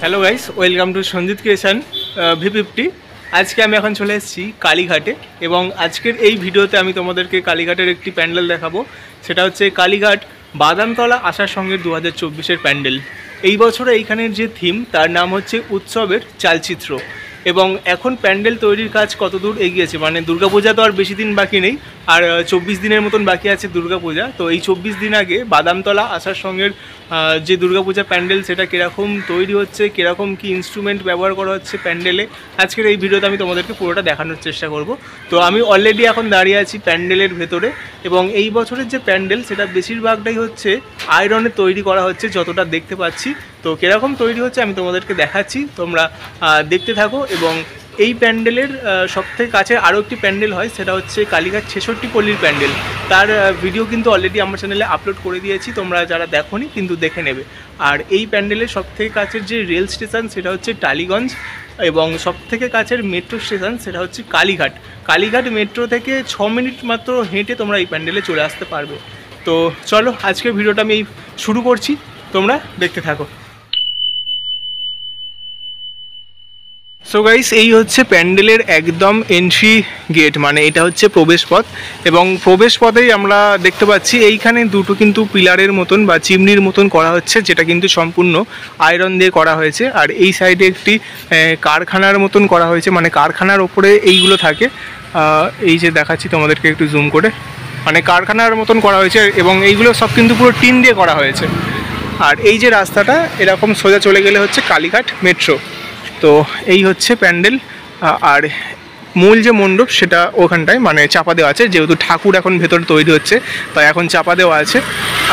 Hello guys, welcome to Sanjit creation V50। আজকে আমি এখন চলে এসেছি কালীঘাটে এবং আজকের এই ভিডিওতে আমি তোমাদেরকে কালীঘাটের একটি প্যান্ডেল দেখাবো। সেটা হচ্ছে কালীঘাট বাদামতলা আশা সঙ্গের 2024-এর প্যান্ডেল। এই বছরে এইখানের যে থিম তার নাম হচ্ছে উৎসবের চালচিত্র। এবং এখন প্যান্ডেল তৈরির কাজ কতদূর এগিয়েছে, মানে দুর্গাপূজা তো আর বেশি দিন বাকি নেই, আর 24 দিনের মতন বাকি আছে দুর্গাপূজা। তো এই 24 দিন আগে বাদামতলা আশার সঙ্গের যে দুর্গাপূজা প্যান্ডেল সেটা কীরকম তৈরি হচ্ছে, কীরকম কী ইনস্ট্রুমেন্ট ব্যবহার করা হচ্ছে প্যান্ডেলে, আজকের এই ভিডিওতে আমি তোমাদেরকে পুরোটা দেখানোর চেষ্টা করব। তো আমি অলরেডি এখন দাঁড়িয়ে আছি প্যান্ডেলের ভেতরে এবং এই বছরের যে প্যান্ডেল সেটা বেশিরভাগটাই হচ্ছে আয়রনে তৈরি করা হচ্ছে যতটা দেখতে পাচ্ছি। তো কীরকম তৈরি হচ্ছে আমি তোমাদেরকে দেখাচ্ছি, তোমরা দেখতে থাকো। এবং এই প্যান্ডেলের সবথেকে কাছে আরও একটি প্যান্ডেল হয়, সেটা হচ্ছে কালীঘাট 66 পল্লীর প্যান্ডেল। তার ভিডিও কিন্তু অলরেডি আমার চ্যানেলে আপলোড করে দিয়েছি, তোমরা যারা দেখোনি কিন্তু দেখে নেবে। আর এই প্যান্ডেলের সবথেকে কাছের যে রেল স্টেশন সেটা হচ্ছে টালিগঞ্জ, এবং সবথেকে কাছের মেট্রো স্টেশন সেটা হচ্ছে কালীঘাট। কালীঘাট মেট্রো থেকে 6 মিনিট মাত্র হেঁটে তোমরা এই প্যান্ডেলে চলে আসতে পারবে। তো চলো আজকের ভিডিওটা আমি শুরু করছি, তোমরা দেখতে থাকো। সো গাইস, এই হচ্ছে প্যান্ডেলের একদম এন্ট্রি গেট, মানে এটা হচ্ছে প্রবেশপথ। এবং প্রবেশপথেই আমরা দেখতে পাচ্ছি এইখানে দুটো কিন্তু পিলারের মতন বা চিমনির মতন করা হচ্ছে, যেটা কিন্তু সম্পূর্ণ আয়রন দিয়ে করা হয়েছে। আর এই সাইডে একটি কারখানার মতন করা হয়েছে, মানে কারখানার ওপরে এইগুলো থাকে। এই যে দেখাচ্ছি তোমাদেরকে একটু জুম করে, মানে কারখানার মতন করা হয়েছে এবং এইগুলো সব কিন্তু পুরো টিন দিয়ে করা হয়েছে। আর এই যে রাস্তাটা এরকম সোজা চলে গেলে হচ্ছে কালীঘাট মেট্রো। তো এই হচ্ছে প্যান্ডেল। আর মূল যে মণ্ডপ সেটা ওখানটায় মানে চাপা দেওয়া আছে, যেহেতু ঠাকুর এখন ভেতরে তৈরি হচ্ছে তাই এখন চাপা দেওয়া আছে।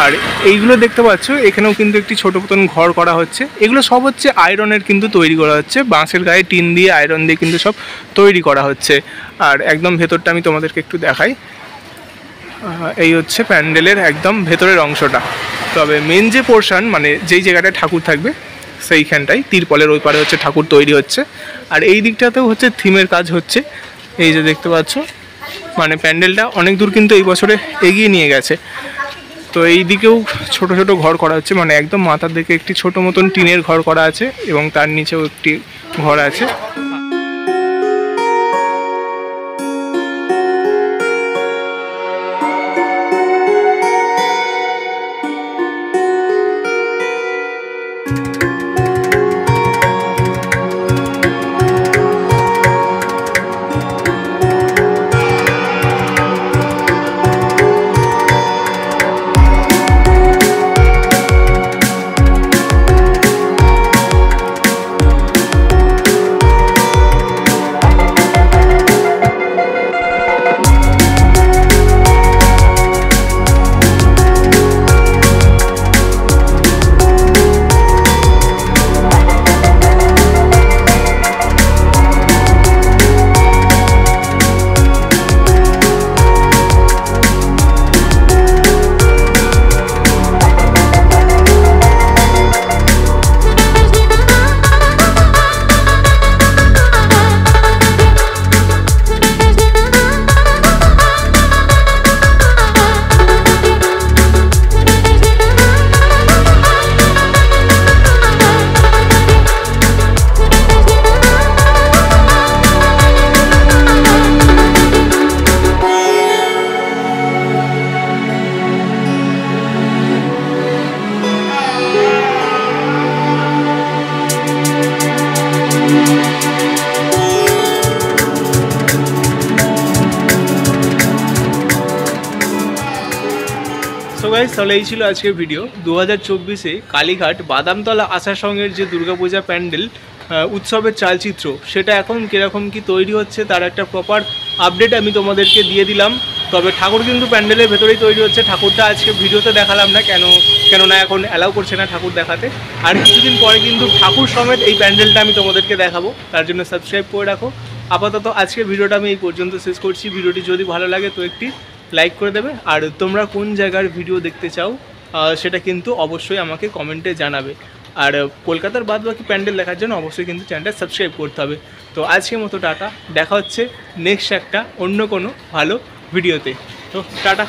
আর এইগুলো দেখতে পাচ্ছ, এখানেও কিন্তু একটি ছোটো মতন ঘর করা হচ্ছে। এগুলো সব হচ্ছে আয়রনের কিন্তু তৈরি করা হচ্ছে, বাঁশের গায়ে টিন দিয়ে আয়রন দিয়ে কিন্তু সব তৈরি করা হচ্ছে। আর একদম ভেতরটা আমি তোমাদেরকে একটু দেখাই। এই হচ্ছে প্যান্ডেলের একদম ভেতরের অংশটা। তবে মেন যে পোর্শন, মানে যেই জায়গাটায় ঠাকুর থাকবে সেইখানটাই তিরপলের ওই পারে হচ্ছে ঠাকুর তৈরি হচ্ছে। আর এই দিকটাতেও হচ্ছে থিমের কাজ হচ্ছে, এই যে দেখতে পাচ্ছ। মানে প্যান্ডেলটা অনেক দূর কিন্তু এই বছরে এগিয়ে নিয়ে গেছে। তো এই দিকেও ছোট ছোট ঘর করা হচ্ছে, মানে একদম মাথার দিকে একটি ছোট মতন টিনের ঘর করা আছে এবং তার নিচেও একটি ঘর আছে। সো গাইস, তাহলে এই ছিল আজকের ভিডিও। 2024-এ কালীঘাট বাদামতলা আশা সঙ্গের যে দুর্গাপূজা প্যান্ডেল উৎসবের চালচিত্র, সেটা এখন কীরকম কি তৈরি হচ্ছে তার একটা প্রপার আপডেট আমি তোমাদেরকে দিয়ে দিলাম। তবে ঠাকুর কিন্তু প্যান্ডেলের ভেতরেই তৈরি হচ্ছে। ঠাকুরটা আজকে ভিডিওতে দেখালাম না, কেননা এখন অ্যালাউ করছে না ঠাকুর দেখাতে। আর কিছুদিন পরে কিন্তু ঠাকুর সমেত এই প্যান্ডেলটা আমি তোমাদেরকে দেখাবো, তার জন্য সাবস্ক্রাইব করে রাখো। আপাতত আজকের ভিডিওটা আমি এই পর্যন্ত শেষ করছি। ভিডিওটি যদি ভালো লাগে তো একটি লাইক করে দেবে। আর তোমরা কোন জায়গার ভিডিও দেখতে চাও সেটা কিন্তু অবশ্যই আমাকে কমেন্টে জানাবে। আর কলকাতার বাদ বাকি প্যান্ডেল দেখার জন্য অবশ্যই কিন্তু চ্যানেলটা সাবস্ক্রাইব করতে হবে। তো আজকের মতো টাটা, দেখা হচ্ছে নেক্সট একটা অন্য কোনো ভালো ভিডিওতে। তো টাটা।